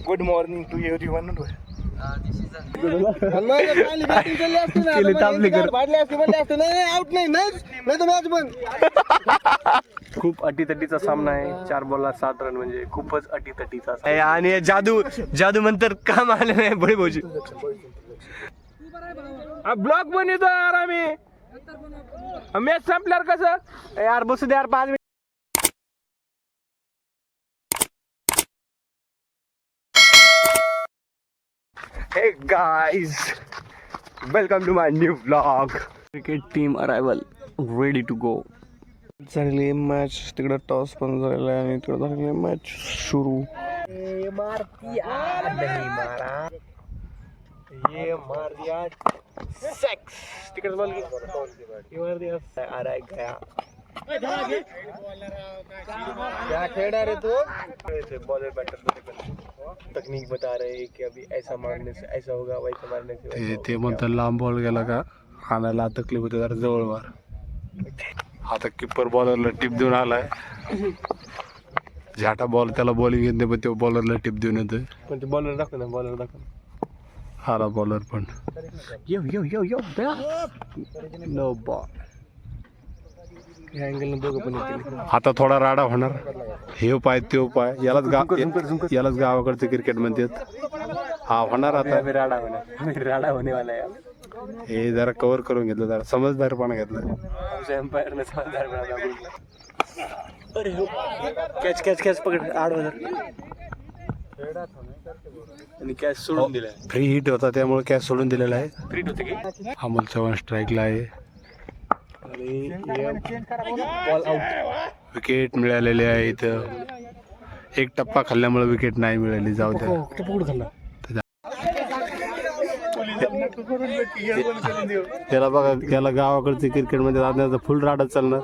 Good morning to everyone. खूप अटीतटीचा सामना आहे. 4 बॉलला 7 रन म्हणजे खूपच अटीतटीचा आहे. आणि जादू जादू म्हणतात काम आले नाही बडे भाऊजी. ब्लॉग बनवतो यार आम्ही. मॅच संपल्यावर कसं यार बसू दे यार 5 minute. Hey guys, welcome to my new vlog. Cricket team arrival, ready to go. झालेली मॅच तिकडे टॉस पण झालेला आहे आणि तिकडे झालेली मॅच सुरू. ये मार दिया सेक्स तिकडे बॉल ये मार दिया आ रहा है गया. क्या खेल रहा है तू? बॉलर बैटर तकनीक बता रहे हैं कि अभी ऐसा मारने से ऐसा होगा, वैसा मारने से ते म्हणतात लांब बॉल गेला का हाणायला तकलीफ होते, जरा जवळ मार. आता किपर बॉलरला टिप देऊन आलाय. झाटा बॉल त्याला बॉलिंग येत नाही पण तो बॉलरला टिप देऊन येतोय. पण ते बॉलर दाखव ना, बॉलर दाखव. हाला बॉलर पण यो यो यो यो नो बॉल. आता थोडा राडा होणार. हे पाय तो पाय यालाच गावाकडचं क्रिकेट म्हणतात. हा होणार आता राडा होणे वाला आहे. हे जरा कव्हर करून घेतलं, जरा समजदारपणा घेतलं. एम्पायरने समजदारपणा. अरे कॅच कॅच कॅच पकड आडवा आणि कॅच सोडून दिलाय. फ्री हिट होता त्यामुळे कॅच सोडून दिलेला आहे. फ्री हिट होते की अमोल चव्हाण स्ट्राईकला आहे. Ball out. विकेट मिळालेले आहे. इथं एक टप्पा खाल्ल्यामुळे विकेट नाही मिळाली. जाऊ द्या. त्याला बघा, त्याला गावाकडचे क्रिकेट मध्ये जाण्याचा फुल राडा चालणार.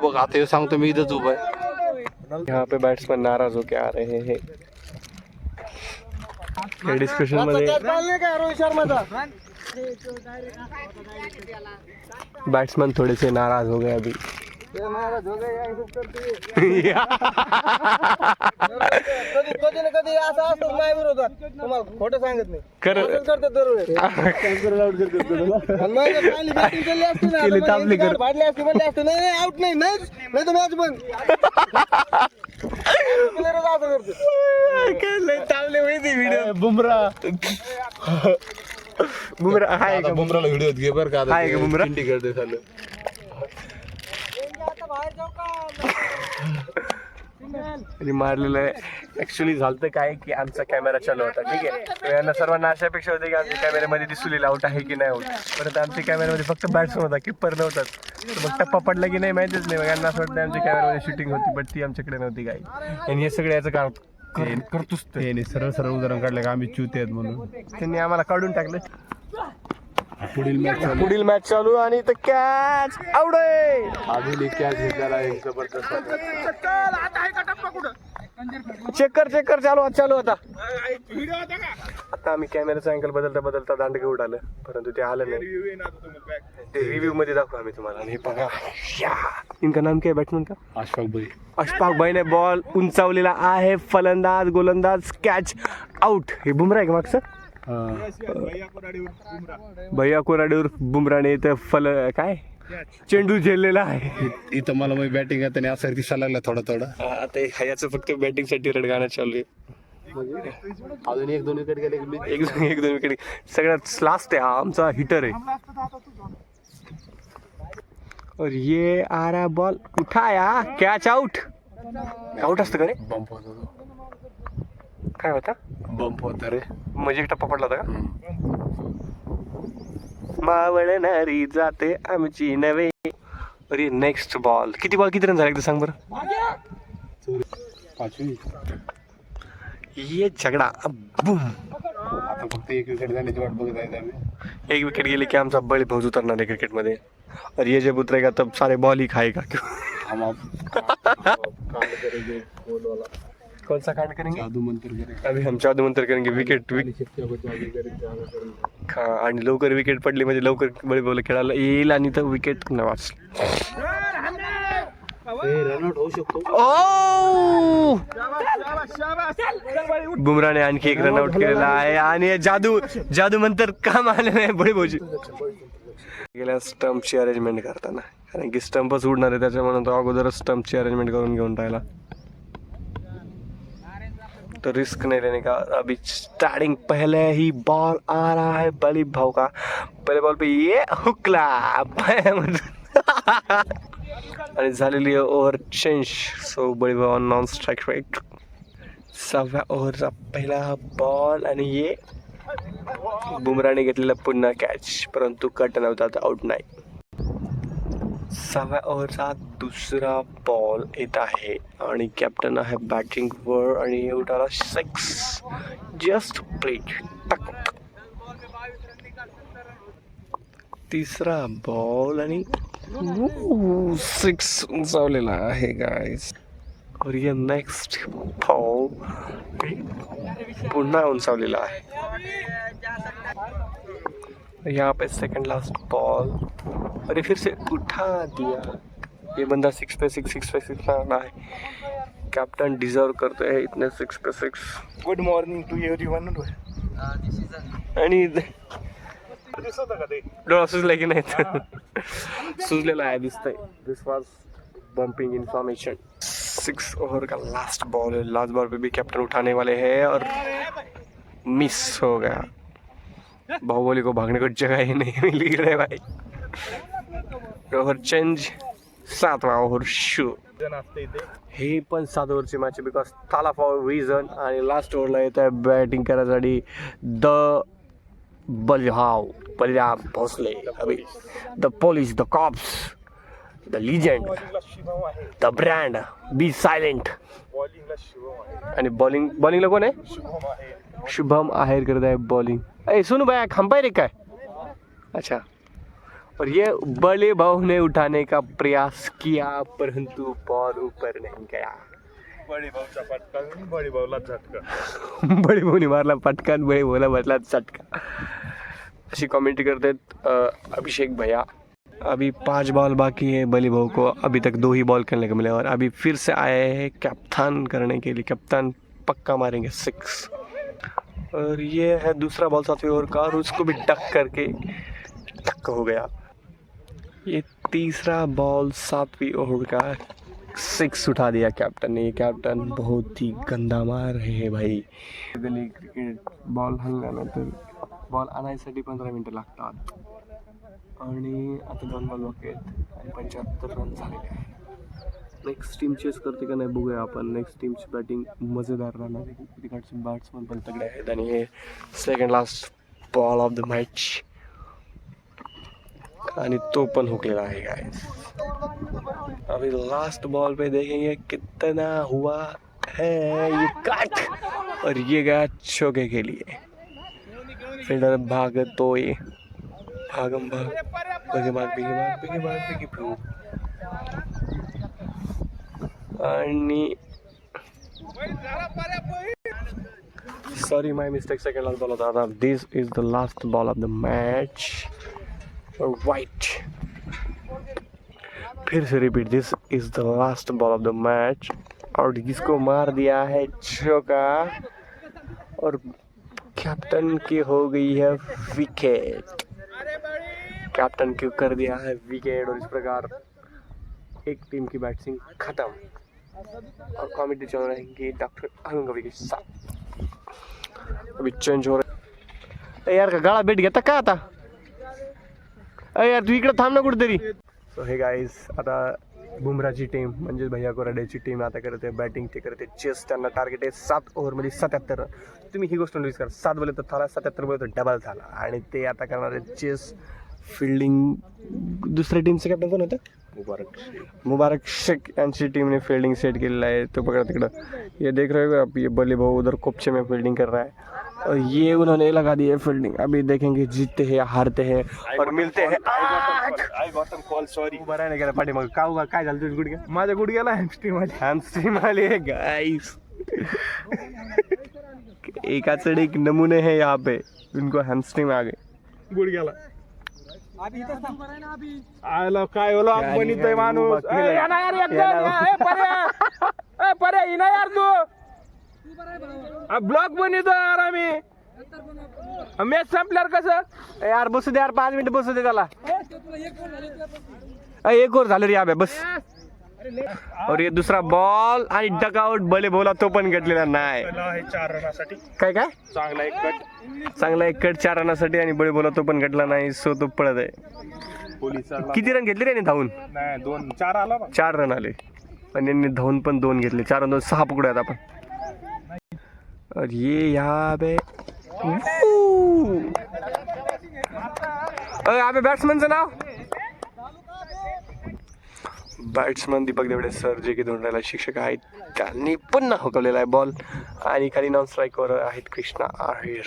बघ आता हे सांगतो मी इथंच उभा आहे. यहाँ पे बैट्समैन नाराज होके आ रहे हैं. डिस्कशन मध्ये बैट्समैन थोड़े से नाराज हो गए अभी. खोटं सांगत नाही बुमरा आहे का? बुमराला व्हिडिओ घे बरं का. आहे का बुमरा? करते झालं. मारलेलं आहे. ऍक्च्युली झालं काय की आमचा कॅमेरा चालू होता. ठीक आहे, यांना सर्वांना अशा अपेक्षा होती की आमच्या कॅमेऱ्यामध्ये दिसलेला आउट आहे की नाही आउट. परंतु आमच्या कॅमेऱ्यामध्ये फक्त बॅट्समन होता, किपर नव्हताच. मग टप्पा पडला की नाही माहितीच नाही. मग यांना असं वाटतं आमच्या कॅमेऱ्यामध्ये शूटिंग होती, बट ती आमच्याकडे नव्हती काही. आणि हे सगळे याचं काम करतोच. सरळ सरळ उदाहरण काढलं का आम्ही चुते आहेत म्हणून त्यांनी आम्हाला काढून टाकलं. पुढील मॅच चालू आणि इथं कॅच आउट आहे. अजून कॅच घेतलेला आहे जबरदस्त. चेक कर चालू आता. आता आम्ही कॅमेराचा अँगल बदलता दांडगे उडालं, परंतु ते आलं नाही. ते रिव्ह्यू मध्ये दाखवू आम्ही तुम्हाला. आणि बघा इनका नाम क्या है बॅट्समॅन का? अशफाक भाई ने बॉल उंचावलेला आहे. फलंदाज गोलंदाज कॅच आउट. हे बुमरा आहे का मागचं? भैया कोराडीवर बुमराने इथं काय चेंडू झेललेला आहे. इथं मला मग बॅटिंग आता असं दिसायला लागला थोडा. आता ह्याचं फक्त बॅटिंग साठी रडगाणं चालू आहे. अजून 1-2 विकेट गेले. एक दोन विकेट सगळ्यात लास्ट आहे. हा आमचा हिटर आहे. और ये आ रहा बॉल उठाया कॅच आउट. आउट असतं का रे? बंप होता. काय होता? बंप होता रे. म्हणजे एक टप्पा पडला होता का? मावळणारी जाते आमची नवे. अरे नेक्स्ट बॉल. किती रन झाले एकदा सांग बरं. 5वी. ये झगडा बूम. आता फक्त एक विकेट जाण्याची वाट बघत आहे आम्ही. एक विकेट गेली की आमचा बळी भाऊज उतरणार आहे क्रिकेटमध्ये. और ये जब उतरेगा तब सारे बॉल ही खाएगा. कौन सा कांड करेंगे? जादू मंत्र करेंगे. अभी हम जादू मंत्र करेंगे. विकेट हा, आणि लवकर विकेट पडली म्हणजे लवकर बळी बोल खेळायला येईल आणि तर विकेट न वाचली. रनआउट होऊ शकतो. ओ, बुमराने आणखी एक रनआउट केलेला आहे आणि जादू मंत्र काम आले नाही बळी भाऊजी गेल्या स्टंपची अरेंजमेंट करताना, कारण की स्टंपच उडणार आहे त्याच्यामुळे तो अगोदरच स्टंपची अरेंजमेंट करून घेऊन राहिला. तो रिस्क नहीं लेने का. अभी स्टार्टिंग पहले ही बॉल आ रहा है बली भाव का. पहले बॉल पे ये हुकला आणि झालेली आहे ओव्हर चेंज. सो बळी भाव नॉन स्ट्राईक रेट. 6व्या ओव्हरचा पहिला बॉल आणि ये बुमराने घेतलेला पुन्हा कॅच, परंतु कट नव्हता, आउट नाही. 6व्या ओव्हरचा दुसरा बॉल येत आहे आणि कॅप्टन आहे बॅटिंग वर आणि उठाला 6 जस्ट प्लेट. तिसरा बॉल आणि 6 उंचावलेला आहे गाइस. और ये नेक्स्ट बॉल पुन्हा उंचावलेला आहे. यहाँ पे सेकंड लास्ट बॉल और ये फिर से उठा दिया. ये बंदा 6 पे 6 मारना है. कैप्टन डिजर्व करते हैं इतने 6 पे 6. Good morning to everyone. आणि दिसत का ते? डोळा सुजला की नाही? सुजलेला आहे दिसतंय. दिस वॉज बम्पिंग इन्फॉर्मेशन. 6 ओवर का लास्ट बॉल है. लास्ट बॉल पे भी कैप्टन उठाने वाले हैं और मिस हो गया. बाहुबली को भागने को जगह ही नहीं मिली रे भाई. Over change. 7वा ओव्हर शू. हे पण 7 ओव्हरची match because Thala for reason. आणि लास्ट ओव्हरला येत आहे बॅटिंग करायसाठी द बलराम भोसले. अभी the police, the cops, the legend, the brand, be silent. आणि बॉलिंगला कोण आहे? शुभम आहेर करता है बॉलिंग. अरे सुनो भाई, अंपायर काय? अच्छा. और ये बड़े भाव ने उठाने का प्रयास किया परंतु बॉल ऊपर नहीं गया. बडी भाऊचा फटका, बडी भाऊला झटका. बड़ी भाऊने मारला पटका, बड़ी भाऊला बसला झटका. अशी कमेंट्री करते अभिषेक भैया. अभी 5 बॉल बाकी है बली भाऊ को. अभी तक 2 ही बॉल खेलने को मिले और अभी फिर से आए हैं कप्तान करने के लिए. कप्तान पक्का मारेंगे 6. और ये है दूसरा बॉल 7वीं ओवर का और उसको भी डक करके टक हो गया. ये तीसरा बॉल 7वीं ओवर का 6 उठा दिया कैप्टन ने. कैप्टन बहुत ही गंदा मार रहे हैं भाई. गली क्रिकेट बॉल हलल्यानंतर बॉल आणायसाठी 15 मिनिटं लागतात आणि आता 2 बॉल बाकी आहेत आणि 75 रन झालेले आहे. नेक्स्ट टीम चेस करते का नाही बघूया आपण. नेक्स्ट टीमची बॅटिंग मजेदार राहणार आहे. तिकडचे बॅट्समन पण तगडे आहेत आणि हे second last ball of the match आणि तो पण हुकलेला आहे गाइस. अभी लास्ट बॉल पे देखेंगे कितना हुआ है. ये कट और ये गया चौके के लिए. फील्डर भागतोय. भागम भाग आणि sorry my mistake. Second last ball होता. This is the last ball of the match. Right. फिर से repeat. This is the last ball of the match और इसको मार दिया है चौका और कैप्टन की हो गई है विकेट. कैप्टन की कर दिया है विकेट और इस प्रकार एक टीम की बैटिंग खत्म. और कॉमेडी चल रहेंगे डॉक्टर अरुण गवई के साथ. अभी चेंज हो रहा है. यार का गाळा भेट घेता का आता? अरे यार तू इकडे थांब ना कुठेतरी. सो हे गाईज, आता बुमराची टीम म्हणजे भैया कोराडेची टीम आता करते बॅटिंग. ते करते चेस. त्यांना टार्गेट आहे 7 ओव्हरमध्ये 77 रन. तुम्ही ही गोष्ट नोटीस करा. 7 बोले तर झाला, 77 बोले तर डबल झाला. आणि ते आता करणार आहे चेस फिल्डिंग. दुसऱ्या टीमचं कॅप्टन कोण होतं? मुबारक शेख यांची टीमने फील्डिंग सेट केलेला आहे. तो बघा तिकडं. ये देख रहे हो आप, ये बल्ले भाऊ उधर कोपचे में फील्डिंग कर रहा है और ये उन्होंने लगा दी है फील्डिंग. अभी देखेंगे जीतते हैं हारते हैं और मिलते हैं. I got call. सॉरी. उभा राहणे गेला पाठी. मग काय झालं तुझ्या गुडघ्या? माझ्या गुडघ्याला हॅमस्ट्रिंग आली. हॅमस्ट्रिंग आली गाईस. एकाचडे एक नमूने है यहाँ पे, उनको हैमस्ट्रिंग आ गए. गुडघ्याला आयला काय ओला बनितोय माणूस. या ना यार पर्या ही ना यार तू ब्लॉग बनितोय यार आम्ही. मॅच संपल्यावर कसं यार बसू दे यार, 5 मिनिट बसू दे त्याला. एक ओव्हर झालं रे याबे बस. और ये दुसरा बॉल आणि डकआउट. बले बोला तो पण घेतलेला नाही. 4 रनासाठी काय काय चांगला एक कट. चांगला एक कट 4 रनासाठी आणि बळे बोला तो पण घडला नाही. सो तो पळत आहे. पोलिसाला किती रन घेतले रे धावून? नाही 2-4 आला ना. 4 रन आले आणि यांनी धावून पण 2 घेतले. 4 आणि 2 6 पकडूयात आपण. और ये यहाँ पे यहाँ पे बॅट्समनचं नाव बॅट्समन दीपक देवडे सर, जे की धोंडाला शिक्षक आहेत. त्यांनी पुन्हा हुकवलेला आहे बॉल आणि खाली नॉन स्ट्राईकवर आहेत कृष्णा आहेर.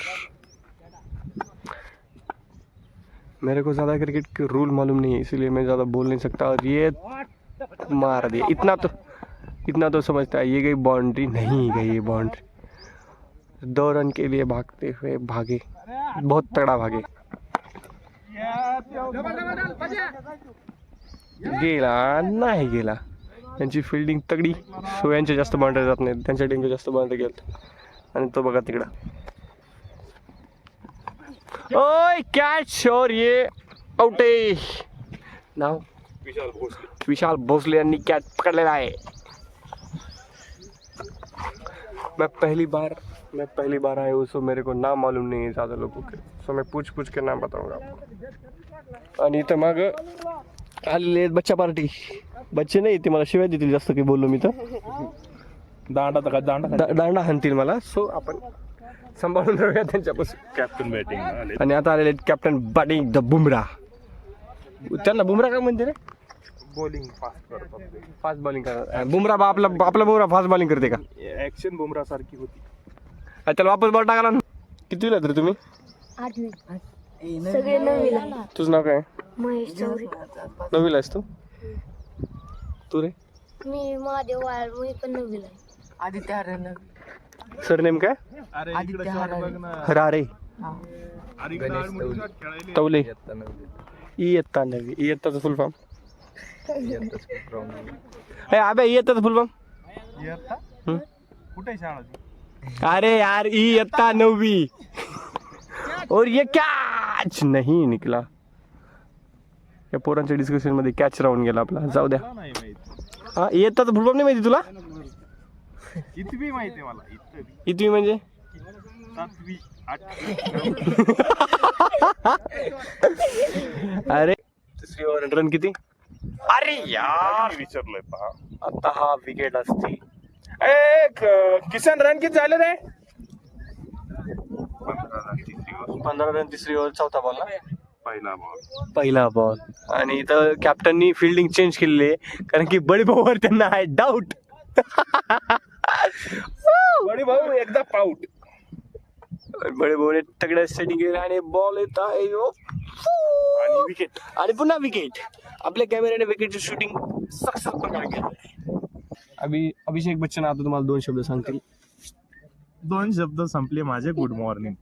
मेरे को ज़्यादा क्रिकेट के रूल मालूम नहीं है, इसलिए मैं ज़्यादा बोल नहीं सकता. और ये मार दिया. इतना तो समझता है ये गई बाउंड्री. नहीं गई ये बाउंड्री. 2 रन के लिए भागते हुए भागे, बहुत तगड़ा भागे. गेला नाही गेला. त्यांची फिल्डिंग तगडी. सो यांच्या जास्त बाउंड्री जात नाहीत, त्यांच्या टीमच्या जास्त बाउंड्री गेल. आणि तो बघा तिकडं. ओय कॅच. और ये आउट आहे. नाव विशाल भोसले यांनी कॅच पकडलेला आहे. मैं पहली बार आया हूँ, सो मेरे को नाम मालूम नहीं है ज़्यादा लोगों के. सो मैं पूछ के नाम बताऊंगा आपको. आणि इथं मग आलेले आहेत बच्चा पार्टी. बच्चे नाही ते मला शिवाय देतील जास्त काही बोललो मी तर. दांडा हाणतील मला. सो आपण सांभाळून राहूया त्यांच्यापासून. कॅप्टन बॅटिंग आले आणि आता आलेले आहेत कॅप्टन बॅटिंग द बुमरा. त्यांना बुमरा काय म्हणते रे? बॉलिंग फास्ट करतात. फास्ट बॉलिंग करतात. बुमरा आपला बुमरा फास्ट बॉलिंग करते का? ऍक्शन बुमरा सारखी होती. त्याला वापस बॉल टाकाला. कितीला तरी तुम्ही? 8वी. सगळे 9वीला. तुझं नाव काय? महेश चौरे. 9वीला आहेस तू? तू रे? मी महादेव वाळ, मी पण 9वीला. आदित्य हरण. सरनेम काय? अरे आदित्य हरण. हरारे खेळायला तवले. इयत्ता नवी. इयत्ताचं फुल फॉर्म अबे इयत्ताचं फुल फॉर्म कुठे शाळा ती? अरे यार इयत्ता 9वी. और ये कॅच नाही निकला. या पोरांच्या डिस्कशन मध्ये कॅच राहून गेला आपला. जाऊ द्या. नाही माहिती. हा इयत्ताचं फुल फॉर्म नाही माहिती तुला? इतवी माहिती मला. इतवी म्हणजे 7वी 8वी. अरे तिसरी ओव्हर रन किती? अरे यार विचारलंय पहा. आता हा विकेट असते. किसन रन किती झाले रे? 15 रन तिसरी ओव्हर. चौथा बॉल ना? पहिला बॉल. आणि इथं कॅप्टननी फिल्डिंग चेंज केलेली आहे कारण की बडी भाऊवर त्यांना आहे डाऊट. बडी भाऊ एकदा पाऊट. बडे भाऊने तगड्या सेटिंग केली आणि बॉल येत आहे आणि विकेट. आणि पुन्हा विकेट. आपल्या कॅमेऱ्याने विकेटची शूटिंग सक्सेस प्रकारे केली. अभिषेक बच्चन आता तुम्हाला 2 शब्द सांगतील. 2 शब्द संपले माझे. Good morning.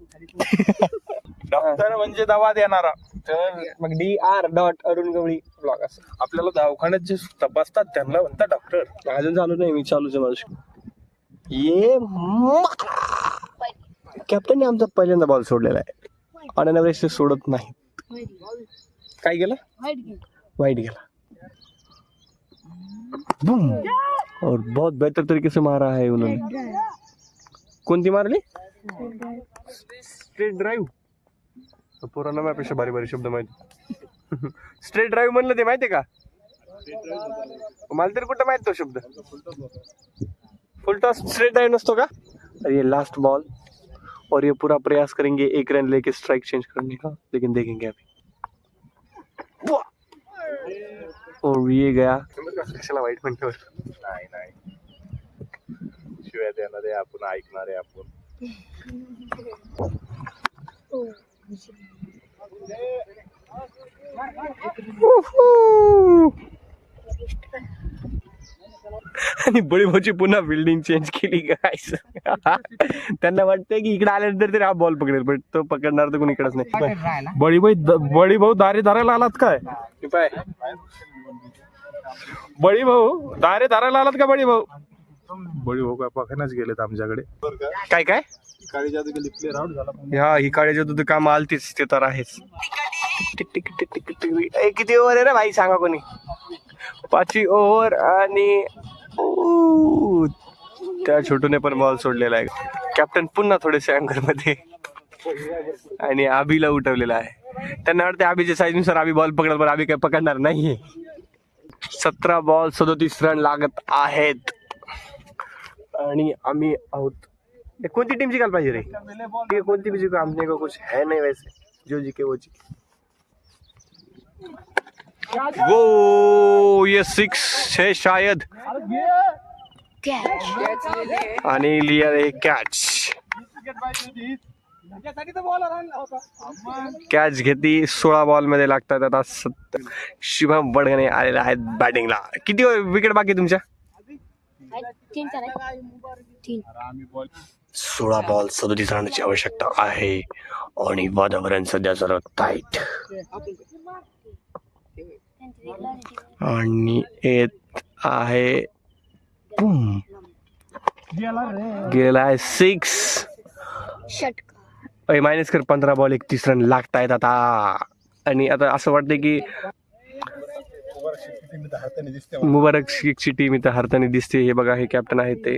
डॉक्टर म्हणजे दवा देणारा. तर मग DR. अरुण गवळी ब्लॉग असं. आपल्याला दवाखान्यात जे तपासतात त्यांना म्हणतात डॉक्टर. अजून चालू नाही, मी चालूच आहे माझं. ये कॅप्टनने आमचा पहिल्यांदा बॉल सोडलेला आहे. ऑन एन एव्हरेज सोडत नाही. काय गेला? वाइड गेला. बूम. और बहुत बेहतर तरीके से मारा है उन्होंने. कोणती मारली? Straight drive. पोरांना माझ्यापेक्षा भारी भारी शब्द माहिती. स्ट्रेट ड्राईव्ह म्हणलं ते माहितीये का? मला तरी कुठं माहित तो शब्द. फुल टॉस स्ट्रेट ड्राइव नसतो का? और ये लास्ट बॉल. और ये पूरा प्रयास करेंगे 1 रन लेके स्ट्राइक चेंज करने का, लेकिन देखेंगे अभी. और ये गया. वाईट म्हणतो. नाही शिवाय देणारे आपण, ऐकणारे आपण. आणि बळी भाऊची पुन्हा बिल्डिंग चेंज केली गाईस. त्यांना वाटतंय की इकडे आल्यानंतर तरी हा बॉल पकडेल, पण तो पकडणार तर कोणी इकडेच नाही. बळी भाऊ दारे धरायला आलात काय? हे पाय, बळी भाऊ दारे धरायला आलात का? बळी भाऊ काय पकडण्याच गेलेत आमच्याकडे. काय काय काळी जादू गेली, प्लेअर आउट झाला. हा ही काळी जादू काम आलतीच, ते तर आहेच. Tick tick tick tick tick tick. ए, किती ओव्हर आहे रे भाई सांगा कोणी? 5वी ओव्हर आणि त्या छोटूने पण बॉल सोडलेला आहे. कॅप्टन पुन्हा थोडेसे अँगर मध्ये आणि आबीला उठवलेला आहे. त्यांना वाटते आबीच्या साईजनुसार आबी बॉल पकडणार, पण आबी काही पकडणार नाहीये. 17 बॉल 37 रन लागत आहेत आणि आम्ही आहोत. कोणती टीम जिंकायला पाहिजे रे? ते कोणती भी जिंको, हमने को कुछ है नहीं वैसे, जो जीके वो जीके. वो ये 6 है शायद आणि लिया रे कॅच. कॅच घेतली. 16 बॉल मध्ये लागतात आता 70. शुभम बडगणे आलेला आहे बॅटिंगला. किती विकेट बाकी तुमच्या? 16 बॉल 37 रनाची आवश्यकता आहे आणि वातावरण सध्या जरा टाईट आणि येत आहे. बूम, गेलाय 6. षटकार. मायनस कर. 15 बॉल 31 रन लागतायत आता. आणि आता असं वाटतंय की मुबारक ची टीम इथं हरताना दिसते. हे बघा, हे कॅप्टन आहेत ते,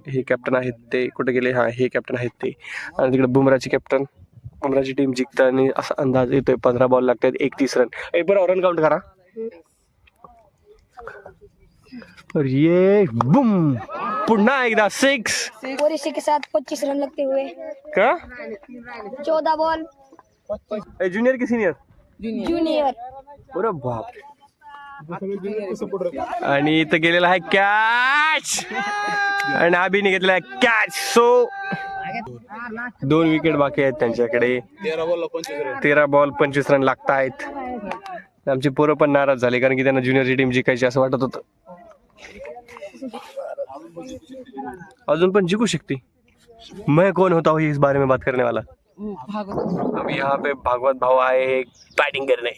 हे कॅप्टन आहेत ते कुठे गेले? हा, हे कॅप्टन आहेत ते. आणि तिकडे बुमराची कॅप्टन, बुमराची टीम जिंकताना असा अंदाज येतोय. 15 बॉल लागतात 31 रन. बरं रन काउंट करा. और ये बुम, पुन्हा एकदा 6. ओडिशा के साथ 25 रन लगते हुए का 14 बॉल. ज्युनियर की सिनियर? जूनियर. अरे बाप. आणि इथं गेलेला आहे कॅच आणि अभिने घेतलेला आहे कॅच. सो 2 विकेट बाकी आहेत त्यांच्याकडे. 13 बॉल 25 रन लागत आहेत. आमची पोरं पण नाराज झाले कारण की त्यांना ज्युनियरची टीम जिंकायची असं वाटत होतं. अजून पण जिंकू शकते. मैं कौन होता हूँ इस बारे में बात करने वाला? अब यहाँ पे भागवत भाव आए बैटिंग करने.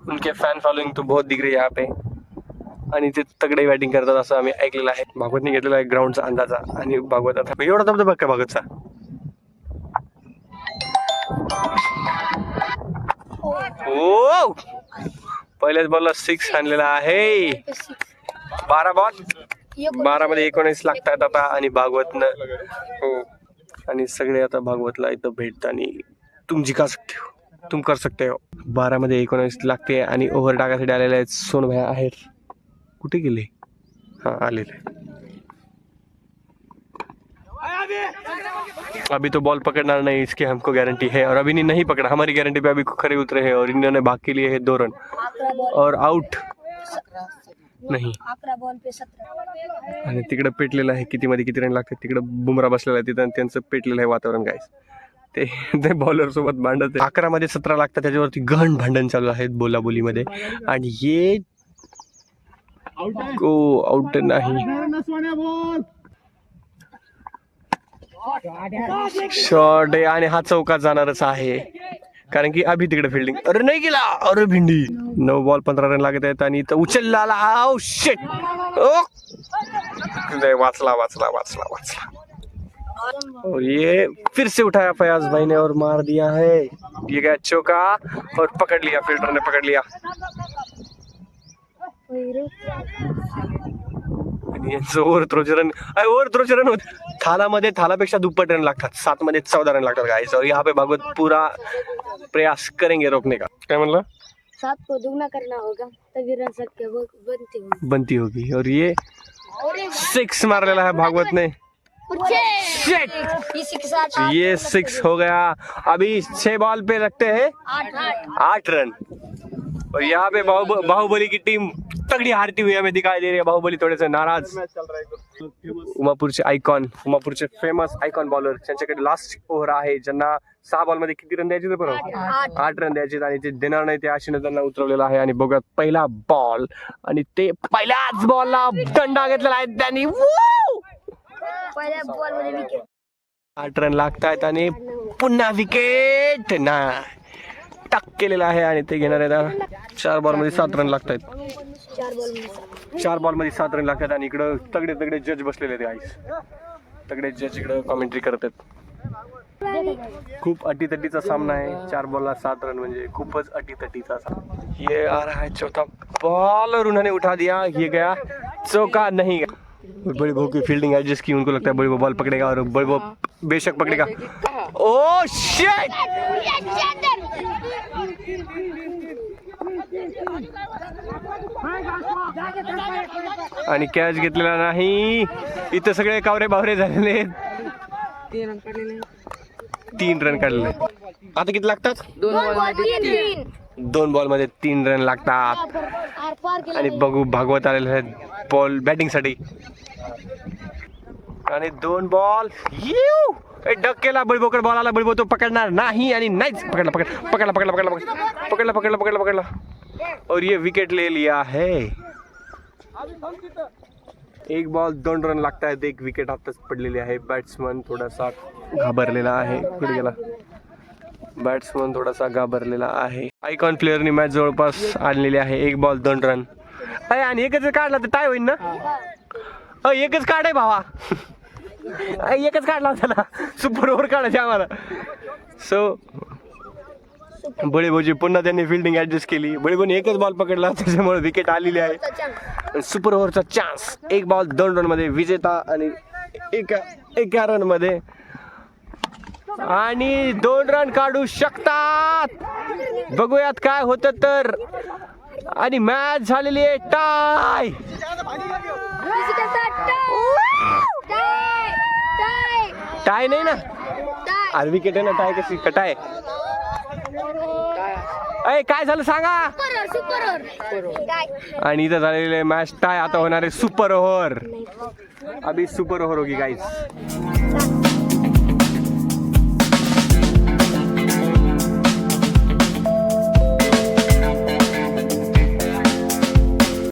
उनके फॅन फॉलोइंग तो बहुत दिख रही है यहाँ पे आणि ते तगडे बॅटिंग करतात असं आम्ही ऐकलेलं आहे. भागवतने घेतलेला आहे ग्राउंडचा अंदाजा आणि भागवत आता एवढा धबधबा का भागवतचा? ओ, पहिल्याच बॉलला 6 आणलेला आहे. 12 बॉल 12 मध्ये 19 लागतात आता आणि भागवतनं हो. आणि सगळे आता भागवतला इथं भेटतात आणि तुम जिंका सकते हो, तुम कर सकते हो. 12 मध्ये 19 लागते आणि ओव्हर टाकायसाठी आलेले आहेत सोनभया आहेत. कुठे गेले? हाँ आलेले. अभी तो बॉल पकड़ना नहीं, इसकी हमको गारंटी है और अभी नहीं पकड़ा. हमारी गारंटी पे अभी खरे उतरे हैं और इन्होंने भाग के लिए है 2 रन और आउट नाही. 11 बॉल पे 17. आणि तिकडे पेटलेलं आहे. किती मध्ये किती रन लागतात तिकडे बुमरा बसलेला आहे तिथं. त्यांचं पेटलेलं आहे वातावरण गाईस. ते बॉलर सोबत भांडत. 11 मध्ये 17 लागतात. त्याच्यावरती गहन भांडण चालू आहेत बोलाबोलीमध्ये आणि हे आउट नाही. शॉर्ट आहे आणि हा चौकात जाणारच आहे कारण की अभि तिकडे फिल्डिंग. अरे नाही गेला. अरे भिंडी. 9 बॉल 15 रन लागत आहेत आणि इथं उचलला. Oh shit. वाचला वाचला वाचला वाचला. और ये फिर से उठाया फयाज भाई ने और मार दिया है. ये गया चौका और पकड़ लिया, फील्डर ने पकड़ लिया. ओव्हर थ्रोचे रन होते. थालामध्ये थालापेक्षा दुप्पट रन लागतात. 7 मध्ये 14 रन लागतात गाइस. और यहाँ पे भागवत पूरा प्रयास करेंगे रोकने का. क्या म्हणला? 7 को दुगना करना होगा तभी रन संख्या बनती होगी. और ये 6 मारलेला है भागवत ने. ये 6 हो गया. अभी 6 बॉल पे लगते हैं 8 रन. और यहाँ पे बाहुबली की टीम तगड़ी हारती हुई हमें दिखाई दे रही है। बाहुबली थोड़े से नाराज। उमापूरचे आयकॉन, उमापूरचे फेमस आयकॉन बॉलर, त्यांच्याकडे लास्ट ओव्हर आहे, ज्यांना 6 बॉल मध्ये किती रन द्यायचे बरोबर 8 रन द्यायचे आणि ते देणार नाही ते आशेने त्यांना उतरवलेलं आहे. आणि बघा पहिला बॉल आणि ते पहिल्याच बॉलला दंडा घेतलेला आहे त्यांनी. पहिल्या बॉल मध्ये विकेट. 8 रन लागतायत आणि पुन्हा विकेट ना टक केलेला आहे आणि ते घेणार आहेत. 4 बॉल मध्ये 7 रन लागतायत. 4 बॉल मध्ये 7 रन लागतात आणि इकडं तगडे तगडे जज बसलेले आहेत गाईस. तगडे जज इकडं कॉमेंट्री करत आहेत. खूप अटीतटीचा सामना आहे. 4 बॉलला 7 रन म्हणजे खूपच अटीतटीचा सामना. ये आ रहा है चौथा बॉल और उन्होंने उठा दिया. ये गया चौका नहीं गया. बड़े बहू की फील्डिंग एडजस्ट की, उनको लगता है बड़े बहू बॉल पकड़ेगा और बड़े बहू बेशक पकड़ेगा. Oh shit. आणि कॅच घेतलेला नाही. इथं सगळे कावरे बावरे झालेले. 3 रन काढले. आता किती लागतात? 2 बॉल मध्ये 3 रन लागतात. आणि बघू भागवत आलेले आहेत बॉल बॅटिंग साठी. आणि 2 बॉल डक केला. बळीबोकड बॉल आला. बळीबो तो पकडणार नाही आणि नाहीच पकडला. पकडला पकडला पकडला पकडला पकडला पकडला पकडला और ये विकेट ले लिया है. 1 बॉल 2 रन लागतायत. 1 विकेट आताच पडलेली आहे. बॅट्समन थोडासा घाबरलेला आहे. पुढे गेला. बॅट्समन थोडासा घाबरलेला आहे. आयकॉन प्लेअरनी मॅच जवळपास आणलेली आहे. 1 बॉल 2 रन. अरे आणि एकच काढला तर टाय होईल ना. एकच काढ आहे भावा. एकच काढला होता ना. सुपर ओव्हर काढायचे आम्हाला. सो बळीभाऊजी पुन्हा त्यांनी फिल्डिंग ऍडजस्ट केली. बळीभाऊने एकच बॉल पकडला त्याच्यामुळे विकेट आलेली आहे. सुपर ओव्हरचा चान्स. 1 बॉल 2 रन मध्ये विजेता आणि एका रन मध्ये आणि 2 रन काढू शकतात. बघूयात काय होतं तर. आणि मॅच झालेली आहे टाय. टाय नाही ना. अरे विकेट आहे ना. टाय कशी कटाय. अय काय झालं सांगा. आणि इथं झालेले मॅच टाय. आता होणार आहे सुपर ओव्हर. अभी सुपर ओव्हर होगी गाइस.